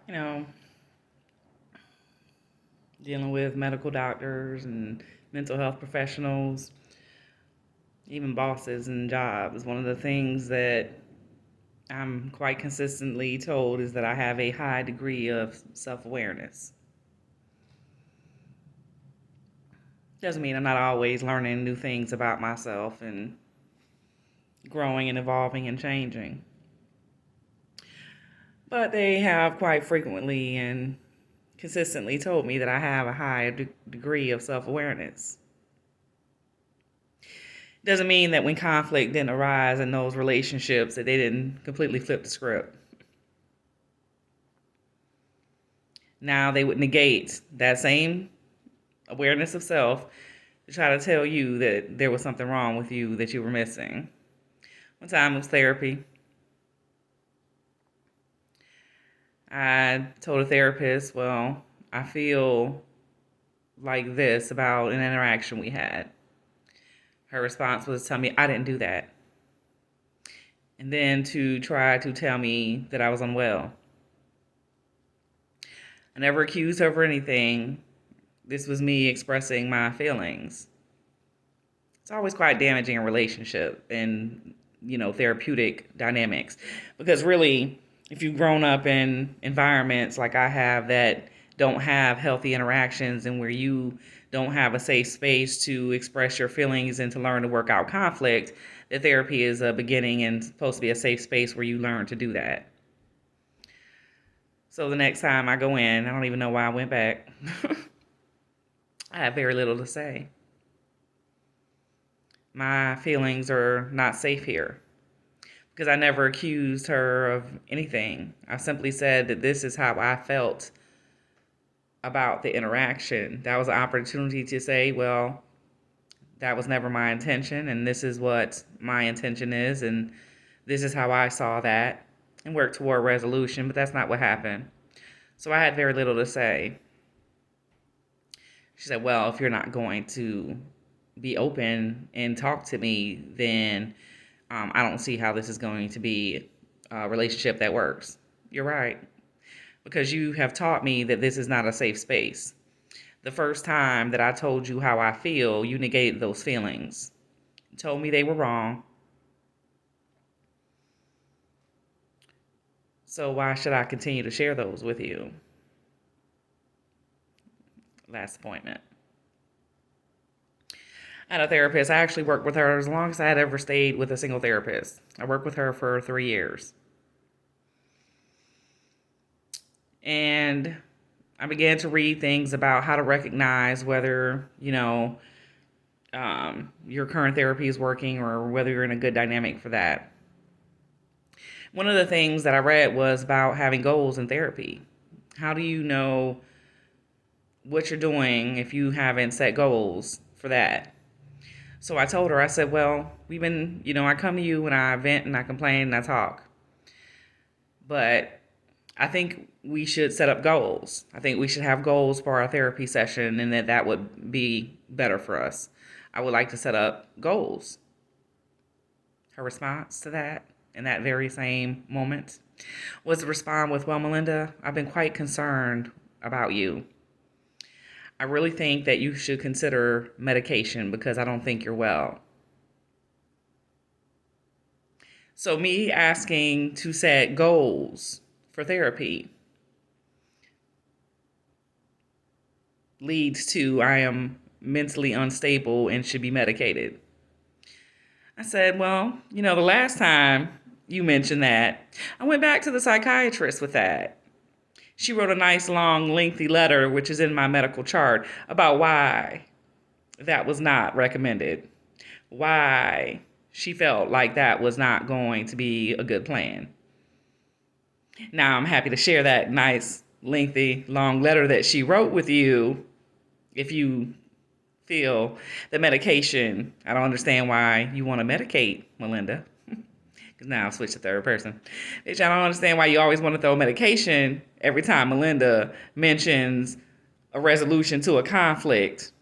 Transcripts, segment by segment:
you know, dealing with medical doctors and mental health professionals, even bosses and jobs. One of the things that I'm quite consistently told is that I have a high degree of self awareness. Doesn't mean I'm not always learning new things about myself and growing and evolving and changing. But they have quite frequently and consistently told me that I have a high degree of self awareness. Doesn't mean that when conflict didn't arise in those relationships that they didn't completely flip the script. Now they would negate that same awareness of self to try to tell you that there was something wrong with you that you were missing. One time it was therapy. I told a therapist, well, I feel like this about an interaction we had. Her response was to tell me I didn't do that. And then to try to tell me that I was unwell. I never accused her of anything. This was me expressing my feelings. It's always quite damaging in a relationship and, therapeutic dynamics. Because really, if you've grown up in environments like I have that don't have healthy interactions and where you don't have a safe space to express your feelings and to learn to work out conflict, the therapy is a beginning and supposed to be a safe space where you learn to do that. So the next time I go in, I don't even know why I went back. I have very little to say. My feelings are not safe here because I never accused her of anything. I simply said that this is how I felt about the interaction. That was an opportunity to say, well, that was never my intention, and this is what my intention is, and this is how I saw that, and work toward resolution, but that's not what happened. So I had very little to say. She said, well, if you're not going to be open and talk to me, then I don't see how this is going to be a relationship that works. You're right. Because you have taught me that this is not a safe space. The first time that I told you how I feel, you negated those feelings. You told me they were wrong. So why should I continue to share those with you? Last appointment. I had a therapist. I actually worked with her as long as I had ever stayed with a single therapist. I worked with her for 3 years. And I began to read things about how to recognize whether, your current therapy is working or whether you're in a good dynamic for that. One of the things that I read was about having goals in therapy. How do you know what you're doing if you haven't set goals for that? So I told her, I said, well, I come to you when I vent and I complain and I talk. But I think we should set up goals. I think we should have goals for our therapy session and that would be better for us. I would like to set up goals. Her response to that in that very same moment was to respond with, well, Melinda, I've been quite concerned about you. I really think that you should consider medication because I don't think you're well. So me asking to set goals for therapy leads to I am mentally unstable and should be medicated. I said, well, the last time you mentioned that, I went back to the psychiatrist with that. She wrote a nice, long, lengthy letter, which is in my medical chart, about why that was not recommended, why she felt like that was not going to be a good plan. Now, I'm happy to share that nice, lengthy, long letter that she wrote with you if you feel the medication. I don't understand why you want to medicate, Melinda. Because now I've switched to third person. Bitch, I don't understand why you always want to throw medication every time Melinda mentions a resolution to a conflict.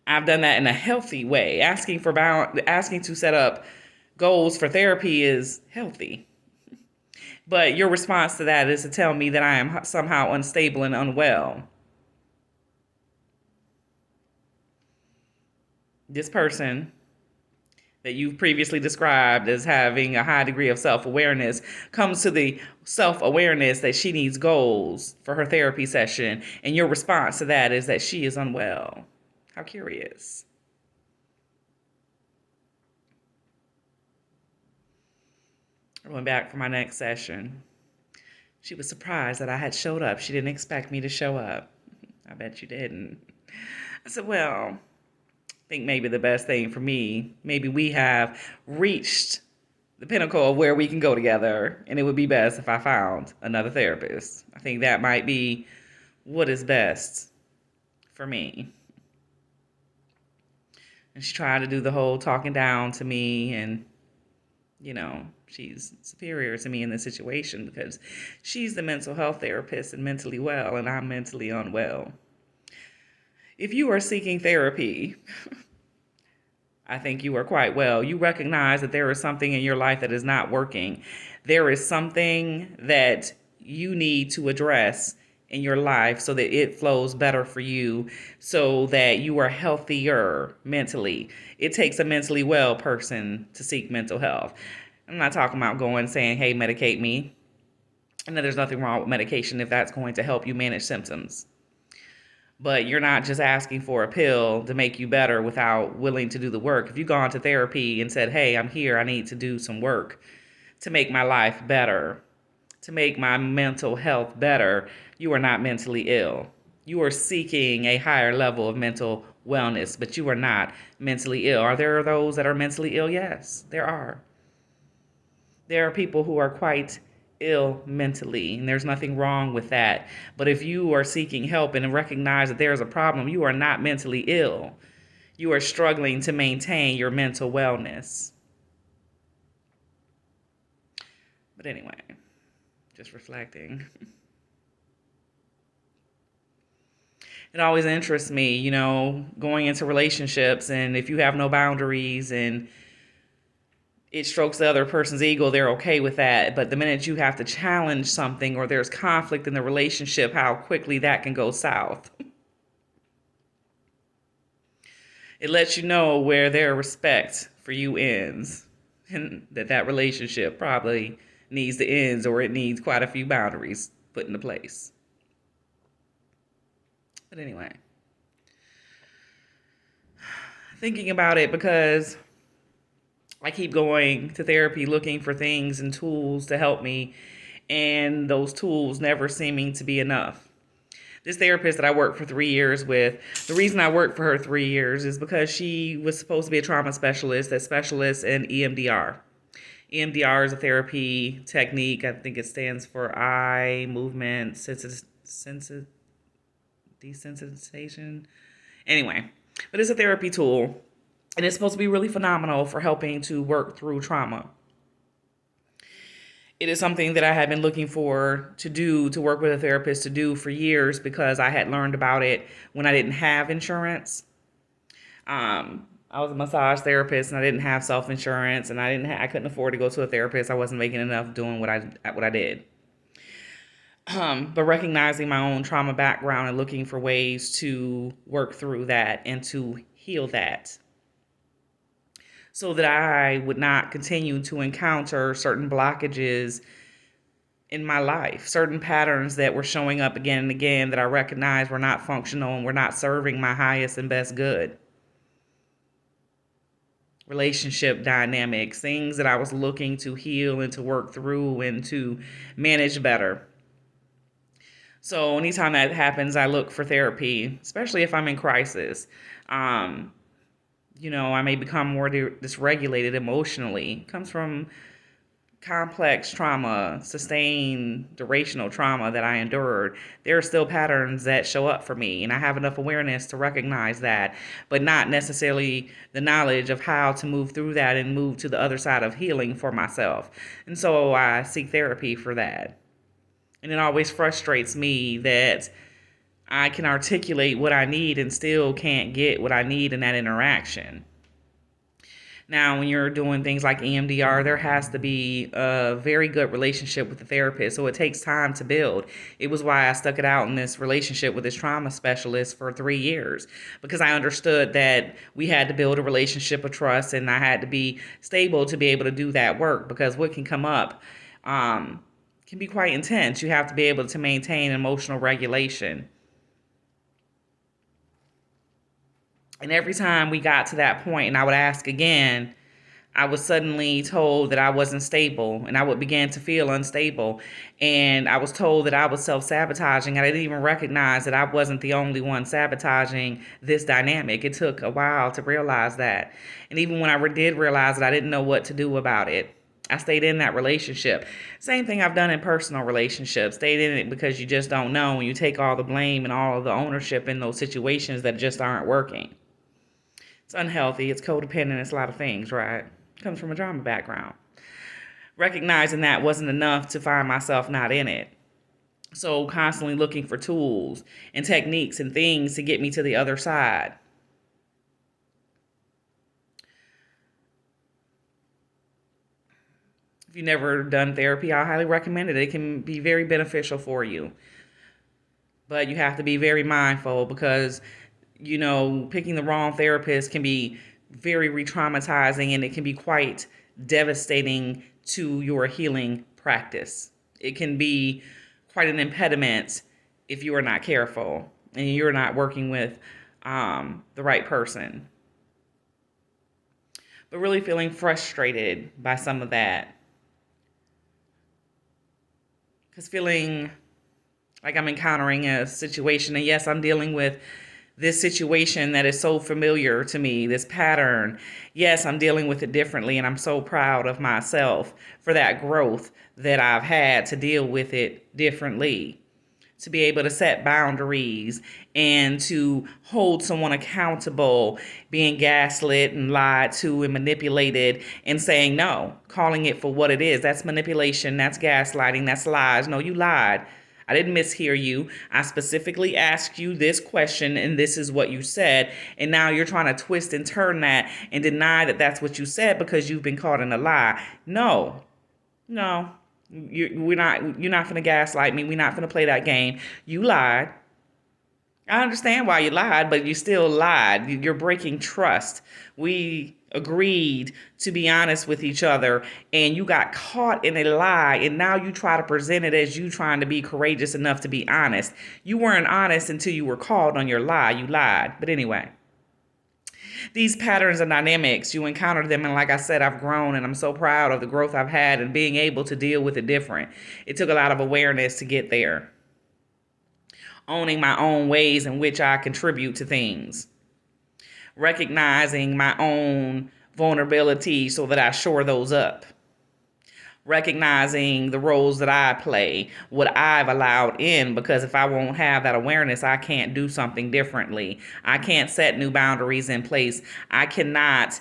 I've done that in a healthy way. Asking to set up goals for therapy is healthy. But your response to that is to tell me that I am somehow unstable and unwell. This person that you've previously described as having a high degree of self-awareness comes to the self-awareness that she needs goals for her therapy session, and your response to that is that she is unwell. How curious. I went back for my next session. She was surprised that I had showed up. She didn't expect me to show up. I bet you didn't. I said, well, I think maybe the best thing for me, maybe we have reached the pinnacle of where we can go together, and it would be best if I found another therapist. I think that might be what is best for me. And she tried to do the whole talking down to me, and she's superior to me in this situation because she's the mental health therapist and mentally well, and I'm mentally unwell. If you are seeking therapy, I think you are quite well. You recognize that there is something in your life that is not working. There is something that you need to address in your life so that it flows better for you, so that you are healthier mentally. It takes a mentally well person to seek mental health. I'm not talking about going saying, hey, medicate me. And there's nothing wrong with medication if that's going to help you manage symptoms. But you're not just asking for a pill to make you better without willing to do the work. If you've gone to therapy and said, hey, I'm here, I need to do some work to make my life better, to make my mental health better, you are not mentally ill. You are seeking a higher level of mental wellness, but you are not mentally ill. Are there those that are mentally ill? Yes, there are. There are people who are quite ill mentally, and there's nothing wrong with that. But if you are seeking help and recognize that there's a problem, you are not mentally ill. You are struggling to maintain your mental wellness. But anyway, just reflecting. It always interests me, going into relationships, and if you have no boundaries and it strokes the other person's ego, they're okay with that. But the minute you have to challenge something or there's conflict in the relationship, how quickly that can go south. It lets you know where their respect for you ends, and that relationship probably needs to end, or it needs quite a few boundaries put into place. But anyway, thinking about it, because I keep going to therapy looking for things and tools to help me, and those tools never seeming to be enough. This therapist that I worked for 3 years with, the reason I worked for her 3 years is because she was supposed to be a trauma specialist that specialists in EMDR. EMDR is a therapy technique. I think it stands for eye movement desensitization. Anyway, but it's a therapy tool, and it's supposed to be really phenomenal for helping to work through trauma. It is something that I had been looking for to do, to work with a therapist to do for years, because I had learned about it when I didn't have insurance. I was a massage therapist, and I didn't have self-insurance, and I couldn't afford to go to a therapist. I wasn't making enough doing what I did. But recognizing my own trauma background and looking for ways to work through that and to heal that, so that I would not continue to encounter certain blockages in my life, certain patterns that were showing up again and again that I recognized were not functional and were not serving my highest and best good. Relationship dynamics, things that I was looking to heal and to work through and to manage better. So anytime that happens, I look for therapy, especially if I'm in crisis. I may become more dysregulated emotionally. It comes from complex trauma, sustained durational trauma that I endured. There are still patterns that show up for me, and I have enough awareness to recognize that, but not necessarily the knowledge of how to move through that and move to the other side of healing for myself. And so I seek therapy for that. And it always frustrates me that I can articulate what I need and still can't get what I need in that interaction. Now, when you're doing things like EMDR, there has to be a very good relationship with the therapist. So it takes time to build. It was why I stuck it out in this relationship with this trauma specialist for 3 years, because I understood that we had to build a relationship of trust, and I had to be stable to be able to do that work, because what can come up can be quite intense. You have to be able to maintain emotional regulation. And every time we got to that point and I would ask again, I was suddenly told that I wasn't stable, and I would begin to feel unstable. And I was told that I was self-sabotaging. I didn't even recognize that I wasn't the only one sabotaging this dynamic. It took a while to realize that. And even when I did realize it, I didn't know what to do about it. I stayed in that relationship. Same thing I've done in personal relationships. Stayed in it because you just don't know, and you take all the blame and all of the ownership in those situations that just aren't working. It's unhealthy. It's codependent. It's a lot of things, right? Comes from a drama background. Recognizing that wasn't enough to find myself not in it. So constantly looking for tools and techniques and things to get me to the other side. If you've never done therapy, I highly recommend it. It can be very beneficial for you. But you have to be very mindful, because picking the wrong therapist can be very re-traumatizing, and it can be quite devastating to your healing practice. It can be quite an impediment if you are not careful and you're not working with the right person. But really feeling frustrated by some of that. Because feeling like I'm encountering a situation, and yes, I'm dealing with this situation that is so familiar to me, this pattern. Yes, I'm dealing with it differently, and I'm so proud of myself for that growth that I've had to deal with it differently. To be able to set boundaries and to hold someone accountable, being gaslit and lied to and manipulated, and saying no, calling it for what it is. That's manipulation, that's gaslighting, that's lies. No, you lied. I didn't mishear you. I specifically asked you this question, and this is what you said. And now you're trying to twist and turn that and deny that that's what you said because you've been caught in a lie. No. You're not gonna gaslight me. We're not gonna play that game. You lied. I understand why you lied, but you still lied. You're breaking trust. We agreed to be honest with each other, and you got caught in a lie, and now you try to present it as you trying to be courageous enough to be honest. You weren't honest until you were called on your lie. You lied. But anyway, these patterns and dynamics, you encounter them, and like I said, I've grown, and I'm so proud of the growth I've had and being able to deal with it different. It took a lot of awareness to get there. Owning my own ways in which I contribute to things. Recognizing my own vulnerabilities so that I shore those up. Recognizing the roles that I play, what I've allowed in, because if I won't have that awareness, I can't do something differently. I can't set new boundaries in place. I cannot,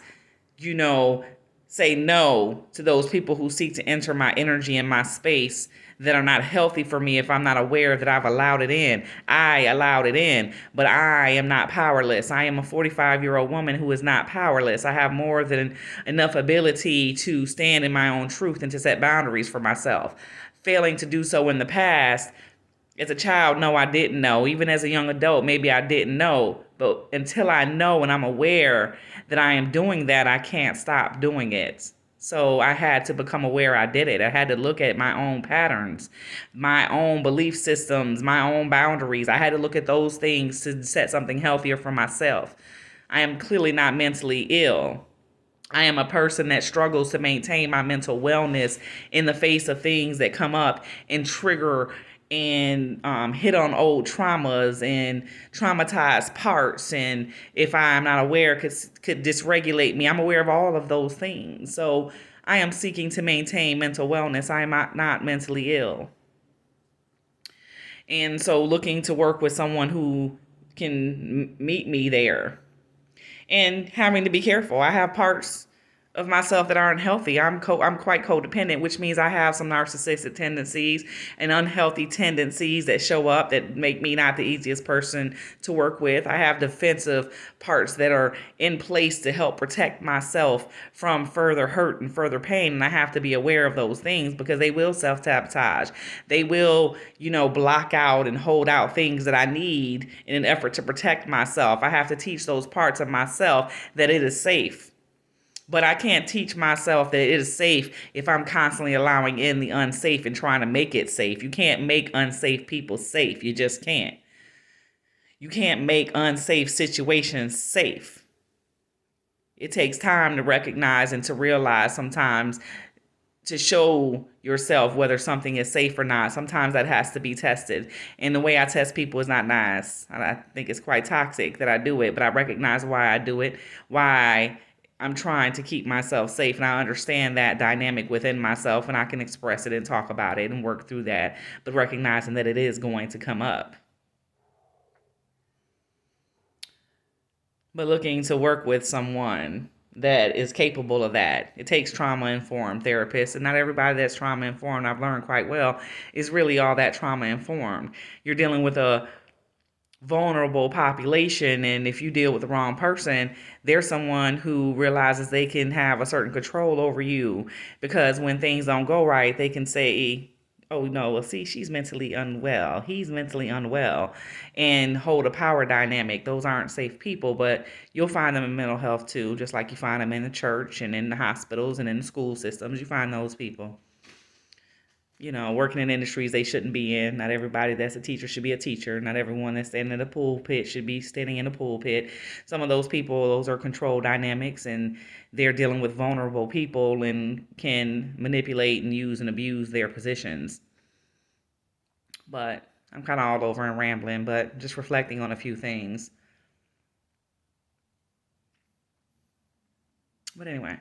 say no to those people who seek to enter my energy and my space that are not healthy for me if I'm not aware that I've allowed it in. I allowed it in, but I am not powerless. I am a 45-year-old woman who is not powerless. I have more than enough ability to stand in my own truth and to set boundaries for myself. Failing to do so in the past, as a child, no, I didn't know. Even as a young adult, maybe I didn't know. But until I know and I'm aware that I am doing that, I can't stop doing it. So I had to become aware I did it. I had to look at my own patterns, my own belief systems, my own boundaries. I had to look at those things to set something healthier for myself. I am clearly not mentally ill. I am a person that struggles to maintain my mental wellness in the face of things that come up and trigger and hit on old traumas and traumatized parts. And if I'm not aware, could dysregulate me. I'm aware of all of those things. So I am seeking to maintain mental wellness. I am not mentally ill. And so looking to work with someone who can meet me there. And having to be careful. I have parts of myself that aren't healthy. I'm quite codependent, which means I have some narcissistic tendencies and unhealthy tendencies that show up that make me not the easiest person to work with. I have defensive parts that are in place to help protect myself from further hurt and further pain, and I have to be aware of those things because they will self-sabotage. They will, block out and hold out things that I need in an effort to protect myself. I have to teach those parts of myself that it is safe. But I can't teach myself that it is safe if I'm constantly allowing in the unsafe and trying to make it safe. You can't make unsafe people safe. You just can't. You can't make unsafe situations safe. It takes time to recognize and to realize sometimes to show yourself whether something is safe or not. Sometimes that has to be tested. And the way I test people is not nice. I think it's quite toxic that I do it, but I recognize why I do it, why I'm trying to keep myself safe, and I understand that dynamic within myself, and I can express it and talk about it and work through that, but recognizing that it is going to come up. But looking to work with someone that is capable of that. It takes trauma-informed therapists, and not everybody that's trauma-informed, I've learned quite well, is really all that trauma-informed. You're dealing with a vulnerable population, and if you deal with the wrong person, there's someone who realizes they can have a certain control over you, because when things don't go right, they can say, oh no, well, see, she's mentally unwell, he's mentally unwell, and hold a power dynamic. Those aren't safe people, but you'll find them in mental health too, just like you find them in the church and in the hospitals and in the school systems. You find those people, working in industries they shouldn't be in. Not everybody that's a teacher should be a teacher. Not everyone that's standing in the pulpit should be standing in the pulpit. Some of those people, those are control dynamics, and they're dealing with vulnerable people and can manipulate and use and abuse their positions. But I'm kind of all over and rambling, but just reflecting on a few things. But anyway.